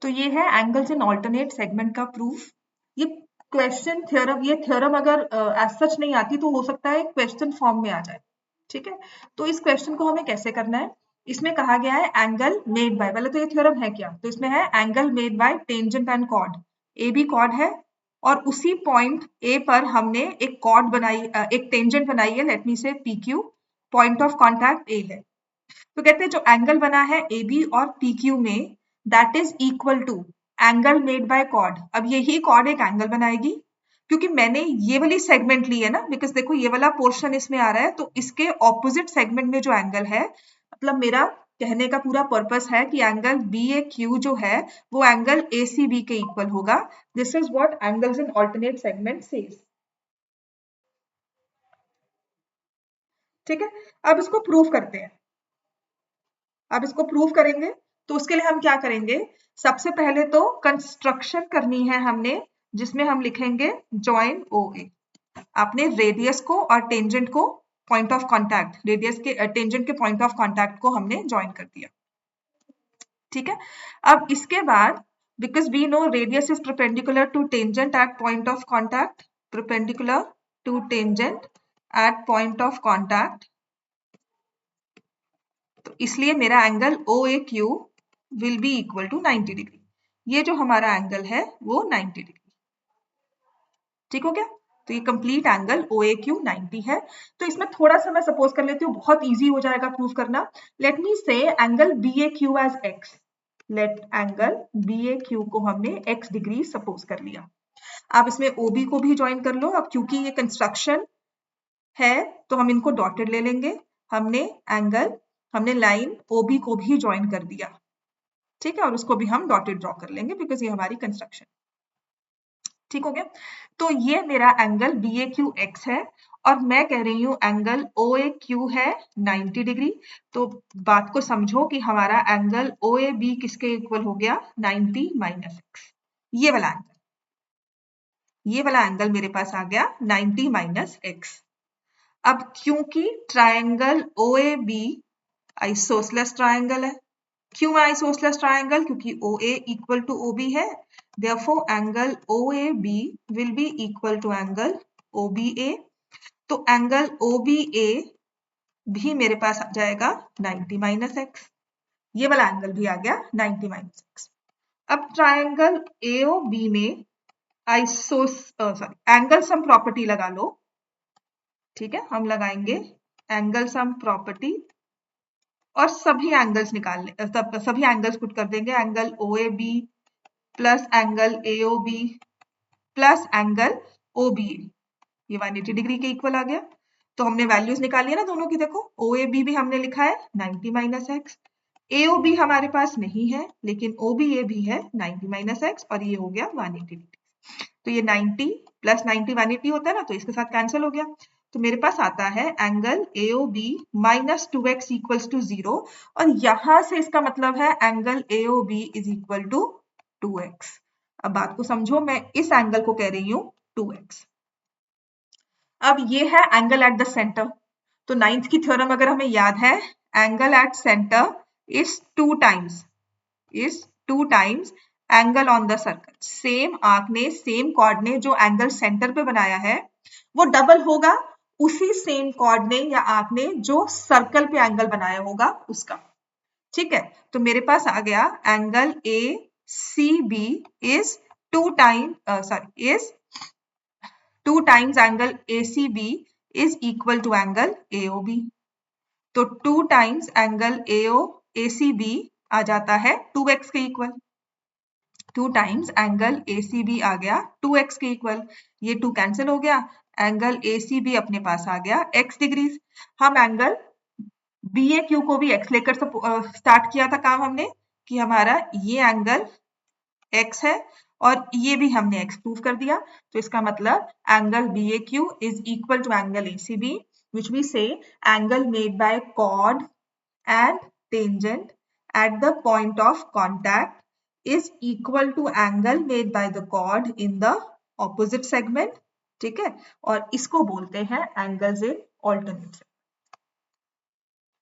तो ये है एंगल्स इन ऑल्टरनेट सेगमेंट का प्रूफ। ये क्वेश्चन थ्योरम, ये थ्योरम अगर एज सच नहीं आती तो हो सकता है क्वेश्चन फॉर्म में आ जाए। ठीक है, तो इस क्वेश्चन को हमें कैसे करना है, इसमें कहा गया है एंगल मेड बाय, पहले तो ये थ्योरम है क्या, तो इसमें है angle made by tangent and chord. A B chord है और उसी पॉइंट ए पर हमने एक कॉर्ड बनाई, एक टेंजेंट बनाई है, let me say P Q, point of contact A है। तो कहते हैं जो एंगल बना है ए बी और पी क्यू में, that is equal to angle made by chord. अब यही कॉर्ड एक एंगल बनाएगी, क्योंकि मैंने ये वाली सेगमेंट ली है ना, बिकॉज देखो ये वाला पोर्शन इसमें आ रहा है, तो इसके ऑपोजिट सेगमेंट में जो एंगल है, मतलब मेरा कहने का पूरा पर्पस है कि एंगल बी ए क्यू जो है वो एंगल ए सी बी के इक्वल होगा। This is what angles in alternate segment says. ठीक है, अब इसको प्रूव करते हैं। अब इसको प्रूव करेंगे तो उसके लिए हम क्या करेंगे, सबसे पहले तो कंस्ट्रक्शन करनी है हमने, जिसमें हम लिखेंगे जॉइन ओ ए। आपने रेडियस को और टेंजेंट को पॉइंट ऑफ कांटेक्ट, रेडियस के टेंजेंट के पॉइंट ऑफ कांटेक्ट को हमने ज्वाइन कर दिया। ठीक है, अब इसके बाद because we know radius is perpendicular to tangent at point of contact, perpendicular to tangent at point of contact, तो इसलिए मेरा angle O A Q will be equal to 90 degree. ये जो हमारा एंगल है वो 90 डिग्री। ठीक हो गया, तो ये complete angle O A Q 90 है। तो इसमें थोड़ा सा मैं सपोज कर लेती हूँ, बहुत इजी हो जाएगा प्रूव करना। Let me say angle B A Q as X, let angle B A Q को हमने x डिग्री सपोज कर लिया। आप इसमें OB को भी ज्वाइन कर लो। अब क्योंकि ये कंस्ट्रक्शन है तो हम इनको डॉटेड ले लेंगे। हमने लाइन OB को भी ज्वाइन कर दिया। ठीक है, और उसको भी हम डॉटेड ड्रॉ कर लेंगे बिकॉज ये हमारी कंस्ट्रक्शन। ठीक हो गया, तो ये मेरा angle B A Q x है और मैं कह रही हूँ एंगल ओ ए क्यू है 90 डिग्री। तो बात को समझो कि हमारा एंगल ओ ए बी किसके इक्वल हो गया, 90 माइनस एक्स। ये वाला एंगल, ये वाला एंगल मेरे पास आ गया 90 माइनस एक्स। अब क्योंकि triangle O A B isosceles triangle है, क्यों है आइसोसेलेस ट्रायंगल, क्योंकि OA इक्वल टू OB है, therefore angle OAB will be equal to angle OBA। तो एंगल OBA भी मेरे पास आ जाएगा 90 माइनस एक्स, ये वाला एंगल भी आ गया 90 माइनस एक्स। अब ट्रायंगल AOB में एंगल सम प्रॉपर्टी लगा लो। ठीक है, हम लगाएंगे एंगल सम प्रॉपर्टी और सभी एंगल्स सभी एंगल्स पुट कर देंगे, angle OAB plus angle AOB plus angle OBA, ये 180 डिग्री के इक्वल आ गया। तो हमने वैल्यूज निकाली है ना दोनों की, देखो OAB भी हमने लिखा है 90 माइनस एक्स, AOB हमारे पास नहीं है लेकिन OBA भी है 90 माइनस एक्स, और ये हो गया 180 डिग्री। तो ये 90 प्लस 90 180 होता है ना, तो इसके साथ कैंसिल हो गया। तो मेरे पास आता है angle AOB minus 2x equals to 0, और यहां से इसका मतलब है angle AOB is equal to 2x। अब बात को समझो, मैं इस एंगल को कह रही हूं 2x। अब ये है एंगल एट द सेंटर। तो नाइन्थ की थ्योरम अगर हमें याद है, angle at centre is two times angle on the circle. Same arc ने, सेम कॉर्ड ने जो एंगल सेंटर पे बनाया है वो डबल होगा उसी सेम कॉर्ड ने या आर्क ने जो सर्कल पे एंगल बनाया होगा उसका। ठीक है, तो मेरे पास आ गया angle A C B is two times angle A C B is equal to angle AOB। तो 2 टाइम्स एंगल ACB आ जाता है 2x के इक्वल। 2 टाइम्स एंगल ACB आ गया 2x के इक्वल। ये 2 कैंसिल हो गया, एंगल ACB अपने पास आ गया x डिग्री। हम एंगल BAQ को भी x लेकर स्टार्ट किया था काम हमने, कि हमारा ये एंगल x है और ये भी हमने x प्रूव कर दिया। तो इसका मतलब angle BAQ is equal to angle ACB, which we say angle made by chord and tangent at the point of contact is equal to angle made by the chord in the opposite segment। ठीक है, और इसको बोलते हैं angles in alternate.